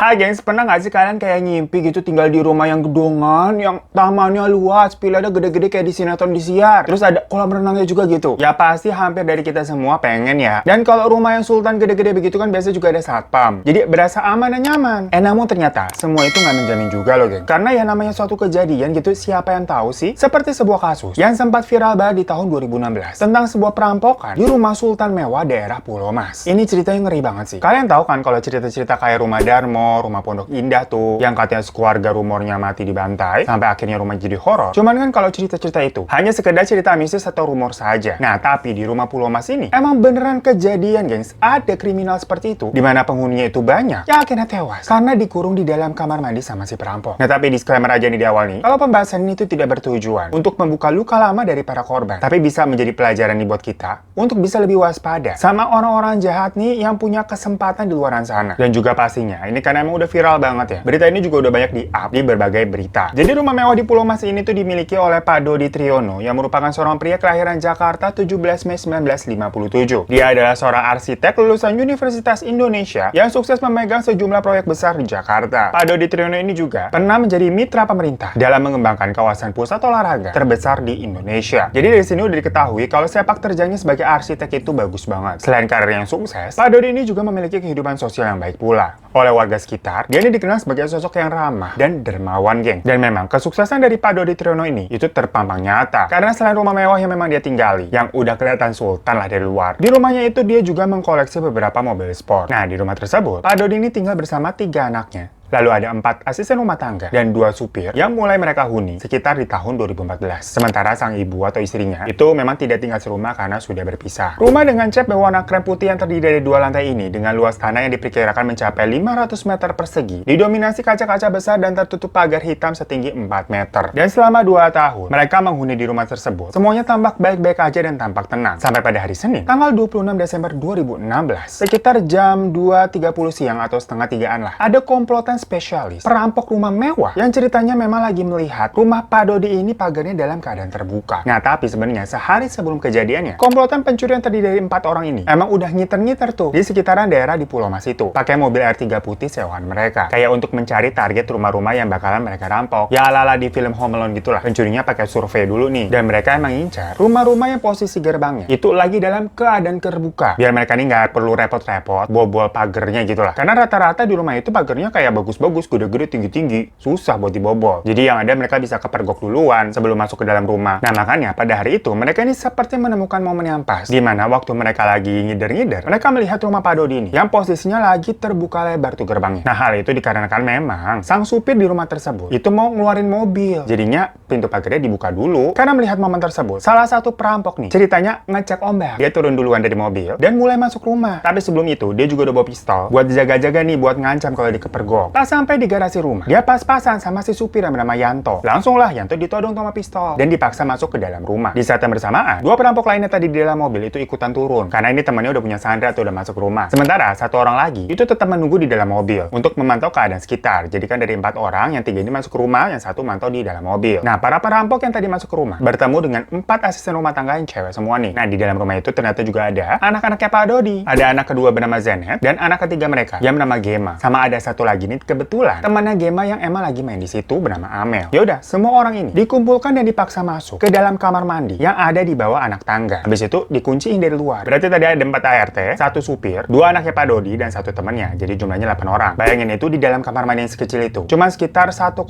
Hai gengs, pernah nggak sih kalian kayak ngimpi gitu tinggal di rumah yang gedongan, yang tamannya luas, pilihnya gede-gede kayak di sinetron di siar. Terus ada kolam renangnya juga gitu. Ya pasti hampir dari kita semua pengen ya. Dan kalau rumah yang sultan gede-gede begitu kan biasanya juga ada satpam. Jadi berasa aman dan nyaman. Namun ternyata semua itu nggak menjamin juga loh geng. Karena ya namanya suatu kejadian gitu, siapa yang tahu sih? Seperti sebuah kasus yang sempat viral banget di tahun 2016 tentang sebuah perampokan di rumah sultan mewah daerah Pulau Mas. Ini ceritanya ngeri banget sih. Kalian tahu kan kalau cerita-cerita kayak rumah Darmo, rumah Pondok Indah tuh, yang katanya sekeluarga rumornya mati dibantai, sampai akhirnya rumah jadi horor. Cuman kan kalau cerita-cerita itu hanya sekedar cerita mistis atau rumor saja. Nah, tapi di rumah Pulau Mas ini emang beneran kejadian, gengs. Ada kriminal seperti itu, di mana penghuninya itu banyak yang akhirnya tewas karena dikurung di dalam kamar mandi sama si perampok. Nah, tapi disclaimer aja nih di awal nih, kalau pembahasan ini tuh tidak bertujuan untuk membuka luka lama dari para korban, tapi bisa menjadi pelajaran nih buat kita untuk bisa lebih waspada sama orang-orang jahat nih yang punya kesempatan di luar sana. Dan juga pastinya, ini kan emang udah viral banget ya. Berita ini juga udah banyak di-up di berbagai berita. Jadi rumah mewah di Pulau Mas ini tuh dimiliki oleh Pak Dodi Triyono yang merupakan seorang pria kelahiran Jakarta 17 Mei 1957. Dia adalah seorang arsitek lulusan Universitas Indonesia yang sukses memegang sejumlah proyek besar di Jakarta. Pak Dodi Triyono ini juga pernah menjadi mitra pemerintah dalam mengembangkan kawasan pusat olahraga terbesar di Indonesia. Jadi dari sini udah diketahui kalau sepak terjangnya sebagai arsitek itu bagus banget. Selain karir yang sukses, Pak Dodi ini juga memiliki kehidupan sosial yang baik pula. Oleh warga sekitar, dia ini dikenal sebagai sosok yang ramah dan dermawan, geng. Dan memang kesuksesan dari Pak Dodi Triyono ini itu terpampang nyata. Karena selain rumah mewah yang memang dia tinggali, yang udah kelihatan sultan lah dari luar, di rumahnya itu dia juga mengkoleksi beberapa mobil sport. Nah, di rumah tersebut, Pak Dodi ini tinggal bersama 3 anaknya. Lalu ada 4 asisten rumah tangga dan 2 supir yang mulai mereka huni sekitar di tahun 2014. Sementara sang ibu atau istrinya itu memang tidak tinggal serumah karena sudah berpisah. Rumah dengan cat berwarna krem putih yang terdiri dari 2 lantai ini dengan luas tanah yang diperkirakan mencapai 500 meter persegi didominasi kaca-kaca besar dan tertutup pagar hitam setinggi 4 meter. Dan selama 2 tahun mereka menghuni di rumah tersebut, semuanya tampak baik-baik aja dan tampak tenang. Sampai pada hari Senin, tanggal 26 Desember 2016, sekitar jam 2.30 siang atau setengah 3-an lah, ada komplotan spesialis perampok rumah mewah yang ceritanya memang lagi melihat rumah Pak Dodi ini pagarnya dalam keadaan terbuka. Nah, tapi sebenarnya sehari sebelum kejadiannya, komplotan pencuri yang terdiri dari 4 orang ini emang udah ngiter-ngiter tuh di sekitaran daerah di Pulau Mas itu, pakai mobil R3 putih sewaan mereka, kayak untuk mencari target rumah-rumah yang bakalan mereka rampok. Ya ala-ala di film Home Alone gitulah. Pencurinya pakai survei dulu nih, dan mereka emang ngincar rumah-rumah yang posisi gerbangnya itu lagi dalam keadaan terbuka, biar mereka nih nggak perlu repot-repot bobol pagernya gitulah. Karena rata-rata di rumah itu pagernya kayak bagus, gede-gede, tinggi-tinggi, susah buat dibobol. Jadi yang ada mereka bisa kepergok duluan sebelum masuk ke dalam rumah. Nah, makanya pada hari itu mereka ini seperti menemukan momen yang pas, di mana waktu mereka lagi ngider-ngider, mereka melihat rumah Pak Dodi ini yang posisinya lagi terbuka lebar tuh gerbangnya. Nah, hal itu dikarenakan memang sang supir di rumah tersebut itu mau ngeluarin mobil. Jadinya pintu pagarnya dibuka dulu. Karena melihat momen tersebut, salah satu perampok nih ceritanya ngecek ombak. Dia turun duluan dari mobil dan mulai masuk rumah. Tapi sebelum itu dia juga udah bawa pistol buat jaga-jaga nih, buat ngancam kalau dikepergok. Pas sampai di garasi rumah, dia pas-pasan sama si supir yang bernama Yanto. Langsunglah Yanto ditodong sama pistol dan dipaksa masuk ke dalam rumah. Di saat yang bersamaan, 2 perampok lainnya tadi di dalam mobil itu ikutan turun karena ini temannya udah punya sandra atau udah masuk rumah. Sementara 1 orang lagi itu tetap menunggu di dalam mobil untuk memantau keadaan sekitar. Jadi kan dari 4 orang, yang 3 ini masuk ke rumah, yang 1 mantau di dalam mobil. Nah, para perampok yang tadi masuk ke rumah bertemu dengan 4 asisten rumah tangga yang cewek semua nih. Nah, di dalam rumah itu ternyata juga ada anak-anaknya Pak Dodi. Ada anak kedua bernama Zenet dan anak ketiga mereka yang bernama Gema. Sama ada 1 lagi nih kebetulan temannya Gema yang emang lagi main di situ bernama Amel. Yaudah, semua orang ini dikumpulkan dan dipaksa masuk ke dalam kamar mandi yang ada di bawah anak tangga. Habis itu dikunciin dari luar. Berarti tadi ada 4 ART, 1 supir, 2 anaknya Pak Dodi dan 1 temannya. Jadi jumlahnya 8 orang. Bayangin itu di dalam kamar mandi yang sekecil itu, cuma sekitar 1,5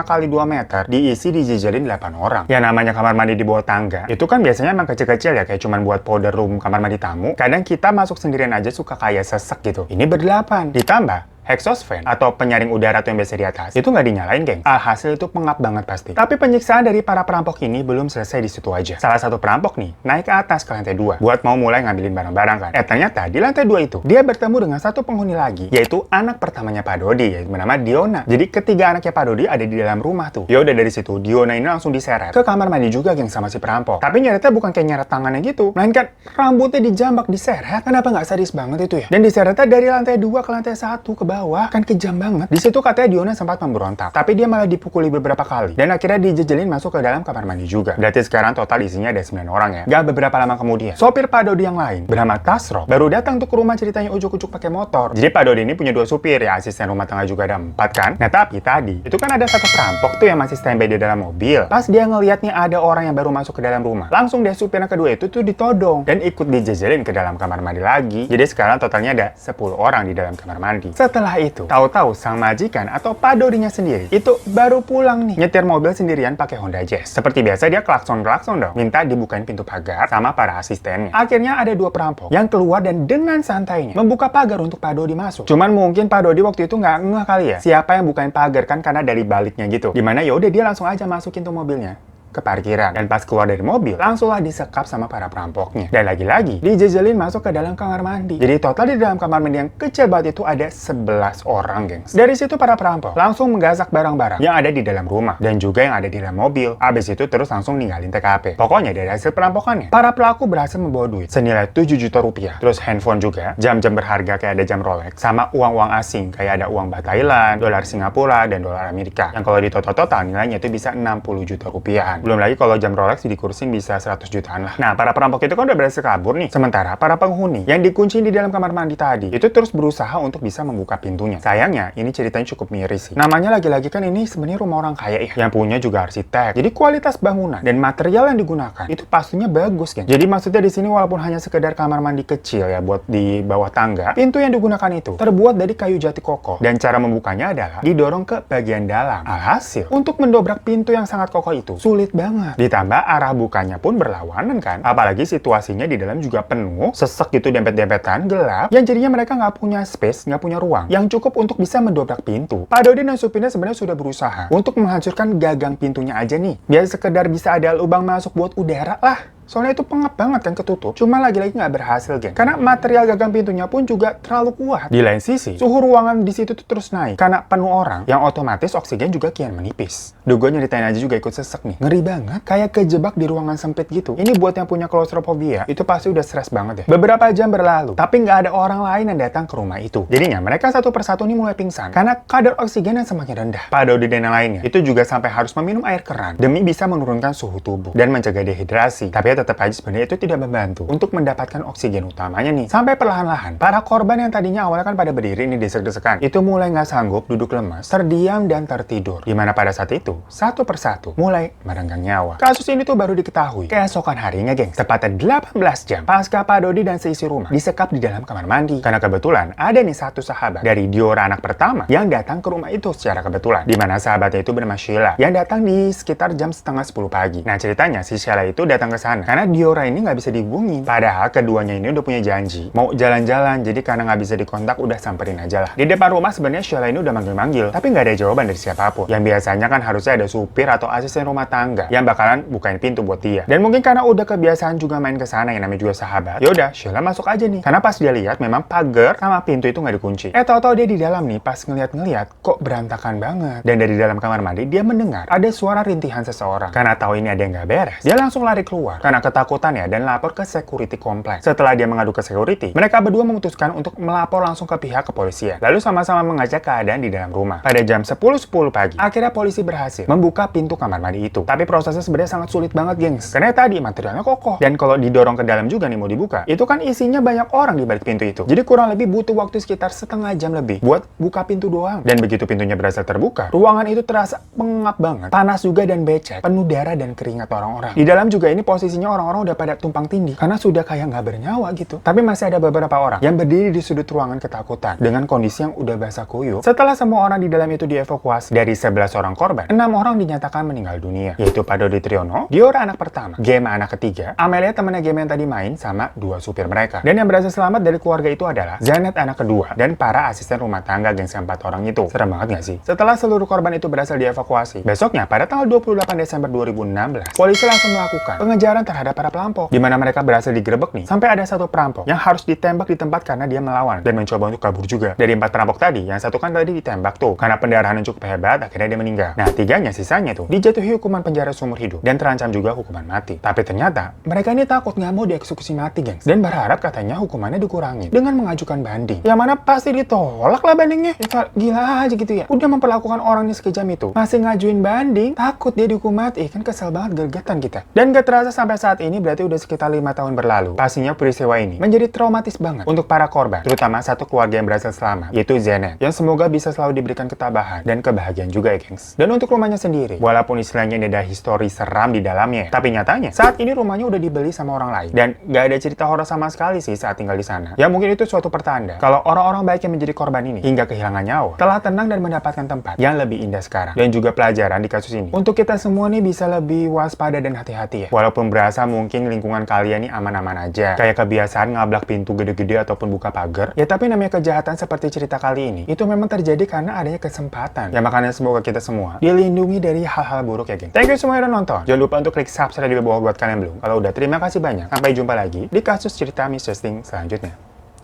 kali 2 meter diisi dijejelin 8 orang. Ya namanya kamar mandi di bawah tangga, itu kan biasanya emang kecil-kecil ya, kayak cuman buat powder room kamar mandi tamu. Kadang kita masuk sendirian aja suka kayak sesek gitu. Ini ber-8. Ditambah exhaust fan atau penyaring udara tuh yang biasa di atas itu nggak dinyalain, geng. Alhasil itu pengap banget pasti. Tapi penyiksaan dari para perampok ini belum selesai di situ aja. Salah satu perampok nih naik ke atas ke lantai 2 buat mau mulai ngambilin barang-barang kan. Ternyata di lantai 2 itu dia bertemu dengan 1 penghuni lagi, yaitu anak pertamanya Pak Dodi, yaitu bernama Diona. Jadi ketiga anaknya Pak Dodi ada di dalam rumah tuh. Ya udah dari situ Diona ini langsung diseret ke kamar mandi juga, geng, sama si perampok. Tapi nyeretnya bukan kayak nyeret tangannya gitu, melainkan rambutnya dijambak diseret. Kenapa nggak sadis banget itu ya? Dan diseretnya dari lantai 2 ke lantai 1 ke bawah. Kan kejam banget. Di situ katanya Diona sempat memberontak, tapi dia malah dipukuli beberapa kali. Dan akhirnya dijejelin masuk ke dalam kamar mandi juga. Berarti sekarang total isinya ada 9 orang ya. Gak beberapa lama kemudian, sopir Pak Dodi yang lain, bernama Tasrok, baru datang tuh ke rumah ceritanya ujuk-ujuk pakai motor. Jadi Pak Dodi ini punya 2 supir ya, asisten rumah tangga juga ada 4 kan. Nah tapi tadi, itu kan ada satu perampok tuh yang masih standby di dalam mobil. Pas dia ngeliat nih ada orang yang baru masuk ke dalam rumah, langsung deh supir yang kedua itu tuh ditodong dan ikut dijejelin ke dalam kamar mandi lagi. Jadi sekarang totalnya ada 10 orang di dalam kamar mandi. Setelah itu, tahu-tahu sang majikan atau Pak Dodinya sendiri itu baru pulang nih, nyetir mobil sendirian pakai Honda Jazz. Seperti biasa dia klakson-klakson dong, minta dibukain pintu pagar sama para asistennya. Akhirnya ada 2 perampok yang keluar dan dengan santainya membuka pagar untuk Pak Dodi masuk. Cuman mungkin Pak Dodi waktu itu nggak ngeh kali ya siapa yang bukain pagar kan, karena dari baliknya gitu. Dimana ya udah dia langsung aja masukin tuh mobilnya ke parkiran. Dan pas keluar dari mobil, langsunglah disekap sama para perampoknya. Dan lagi-lagi, dijejelin masuk ke dalam kamar mandi. Jadi total di dalam kamar mandi yang kecil banget itu ada 11 orang, gengs. Dari situ para perampok langsung menggasak barang-barang yang ada di dalam rumah dan juga yang ada di dalam mobil. Abis itu terus langsung ninggalin TKP. Pokoknya dari hasil perampokannya, para pelaku berhasil membawa duit senilai 7 juta rupiah. Terus handphone juga, jam-jam berharga kayak ada jam Rolex, sama uang-uang asing kayak ada uang baht Thailand, dolar Singapura, dan dolar Amerika. Yang kalau di total nilainya itu bisa 60 juta rupiahan. Belum lagi kalau jam Rolex dikursin bisa 100 jutaan lah. Nah, para perampok itu kan udah berhasil kabur nih. Sementara para penghuni yang dikunci di dalam kamar mandi tadi itu terus berusaha untuk bisa membuka pintunya. Sayangnya, ini ceritanya cukup miris sih. Namanya lagi-lagi kan ini sebenarnya rumah orang kaya ya, yang punya juga arsitek. Jadi kualitas bangunan dan material yang digunakan itu pastinya bagus kan. Jadi maksudnya di sini walaupun hanya sekedar kamar mandi kecil ya buat di bawah tangga, pintu yang digunakan itu terbuat dari kayu jati kokoh dan cara membukanya adalah didorong ke bagian dalam. Alhasil, untuk mendobrak pintu yang sangat kokoh itu sulit banget. Ditambah arah bukanya pun berlawanan kan. Apalagi situasinya di dalam juga penuh, sesek gitu, dempet-dempetan, gelap, yang jadinya mereka nggak punya space, nggak punya ruang yang cukup untuk bisa mendobrak pintu. Pak Dodi dan supirnya sebenarnya sudah berusaha untuk menghancurkan gagang pintunya aja nih, biar sekedar bisa ada lubang masuk buat udara lah. Soalnya itu pengap banget kan ketutup. Cuma lagi-lagi nggak berhasil, geng. Karena material gagang pintunya pun juga terlalu kuat. Di lain sisi, suhu ruangan di situ tuh terus naik. Karena penuh orang, yang otomatis oksigen juga kian menipis. Duh, gue nyeritain aja juga ikut sesek nih. Ngeri banget. Kayak kejebak di ruangan sempit gitu. Ini buat yang punya klaustrofobia, itu pasti udah stres banget ya. Beberapa jam berlalu, tapi nggak ada orang lain yang datang ke rumah itu. Jadinya mereka satu persatu nih mulai pingsan. Karena kadar oksigen yang semakin rendah. Pak Dodi dan yang lainnya, itu juga sampai harus meminum air keran demi bisa menurunkan suhu tubuh dan mencegah dehidrasi. Tapi tetap aja sebenarnya itu tidak membantu untuk mendapatkan oksigen utamanya nih. Sampai perlahan-lahan, para korban yang tadinya awalnya kan pada berdiri nih desek-desekan, itu mulai nggak sanggup, duduk lemas, terdiam dan tertidur. Dimana pada saat itu, satu persatu mulai merenggang nyawa. Kasus ini tuh baru diketahui keesokan harinya, geng. Tepatnya 18 jam pasca Pak Dodi dan seisi rumah disekap di dalam kamar mandi. Karena kebetulan ada nih satu sahabat dari Diora anak pertama yang datang ke rumah itu secara kebetulan. Dimana sahabatnya itu bernama Sheila yang datang di sekitar jam setengah 10 pagi. Nah ceritanya si Sheila itu datang ke sana karena Diora ini nggak bisa dihubungin. Padahal keduanya ini udah punya janji mau jalan-jalan, jadi karena nggak bisa dikontak udah samperin aja lah. Di depan rumah sebenarnya Sheila ini udah manggil-manggil, tapi nggak ada jawaban dari siapapun. Yang biasanya kan harusnya ada supir atau asisten rumah tangga yang bakalan bukain pintu buat dia. Dan mungkin karena udah kebiasaan juga main ke sana yang namanya juga sahabat, yaudah Sheila masuk aja nih. Karena pas dia lihat memang pagar sama pintu itu nggak dikunci. Tahu-tahu dia di dalam nih pas ngeliat-ngeliat kok berantakan banget. Dan dari dalam kamar mandi dia mendengar ada suara rintihan seseorang. Karena tahu ini ada yang nggak beres, dia langsung lari keluar karena ketakutan ya dan lapor ke security kompleks. Setelah dia mengadu ke security, mereka berdua memutuskan untuk melapor langsung ke pihak kepolisian. Lalu sama-sama mengecek keadaan di dalam rumah. Pada jam 10.10 pagi, akhirnya polisi berhasil membuka pintu kamar mandi itu. Tapi prosesnya sebenarnya sangat sulit banget, gengs. Karena tadi materialnya kokoh. Dan kalau didorong ke dalam juga nih mau dibuka, itu kan isinya banyak orang di balik pintu itu. Jadi kurang lebih butuh waktu sekitar setengah jam lebih buat buka pintu doang. Dan begitu pintunya berhasil terbuka, ruangan itu terasa pengap banget. Panas juga dan becek, penuh darah dan keringat orang-orang. Di dalam juga ini posisinya orang-orang udah pada tumpang tindih karena sudah kayak nggak bernyawa gitu. Tapi masih ada beberapa orang yang berdiri di sudut ruangan ketakutan dengan kondisi yang udah basah kuyup. Setelah semua orang di dalam itu dievakuasi, dari 11 orang korban, 6 orang dinyatakan meninggal dunia, yaitu Pak Dodi Triyono, Diora anak pertama, Gema anak ketiga, Amelia temannya Gema yang tadi main, sama 2 supir mereka. Dan yang berhasil selamat dari keluarga itu adalah Zanet anak kedua dan para asisten rumah tangga gengsi 4 orang itu. Serem banget nggak sih? Setelah seluruh korban itu berhasil dievakuasi, besoknya pada tanggal 28 Desember 2016, polisi langsung melakukan pengejaran terhadap para perampok. Di mana mereka berhasil digerebek nih, sampai ada satu perampok yang harus ditembak di tempat karena dia melawan dan mencoba untuk kabur juga. Dari 4 perampok tadi, yang satu kan tadi ditembak tuh, karena pendarahan yang cukup hebat, akhirnya dia meninggal. Nah, 3-nya sisanya tuh dijatuhi hukuman penjara seumur hidup dan terancam juga hukuman mati. Tapi ternyata mereka ini takut nggak mau dieksekusi mati, gengs, dan berharap katanya hukumannya dikurangin dengan mengajukan banding. Yang mana pasti ditolak lah bandingnya. Ya gila aja gitu ya. Udah memperlakukan orang ini sekejam itu, masih ngajuin banding, takut dia dihukum mati. Kan kesel banget, gergetan kita. Dan gak terasa sampai saat ini berarti udah sekitar 5 tahun berlalu. Pastinya peristiwa ini menjadi traumatis banget untuk para korban, terutama satu keluarga yang berhasil selamat, yaitu Zenet, yang semoga bisa selalu diberikan ketabahan dan kebahagiaan juga ya, gengs. Dan untuk rumahnya sendiri, walaupun istilahnya ini ada histori seram di dalamnya, tapi nyatanya saat ini rumahnya udah dibeli sama orang lain dan gak ada cerita horor sama sekali sih saat tinggal di sana. Ya mungkin itu suatu pertanda kalau orang-orang baik yang menjadi korban ini hingga kehilangan nyawa telah tenang dan mendapatkan tempat yang lebih indah sekarang. Dan juga pelajaran di kasus ini untuk kita semua nih bisa lebih waspada dan hati-hati ya. Walaupun berasa mungkin lingkungan kalian nih aman-aman aja, kayak kebiasaan ngablak pintu gede-gede ataupun buka pagar, ya tapi namanya kejahatan seperti cerita kali ini itu memang terjadi karena adanya kesempatan. Ya makanya semoga kita semua dilindungi dari hal-hal buruk ya, geng. Thank you semua yang udah nonton. Jangan lupa untuk klik subscribe di bawah buat kalian belum. Kalau udah, terima kasih banyak. Sampai jumpa lagi di kasus cerita Mr. Sting selanjutnya.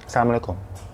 Assalamualaikum.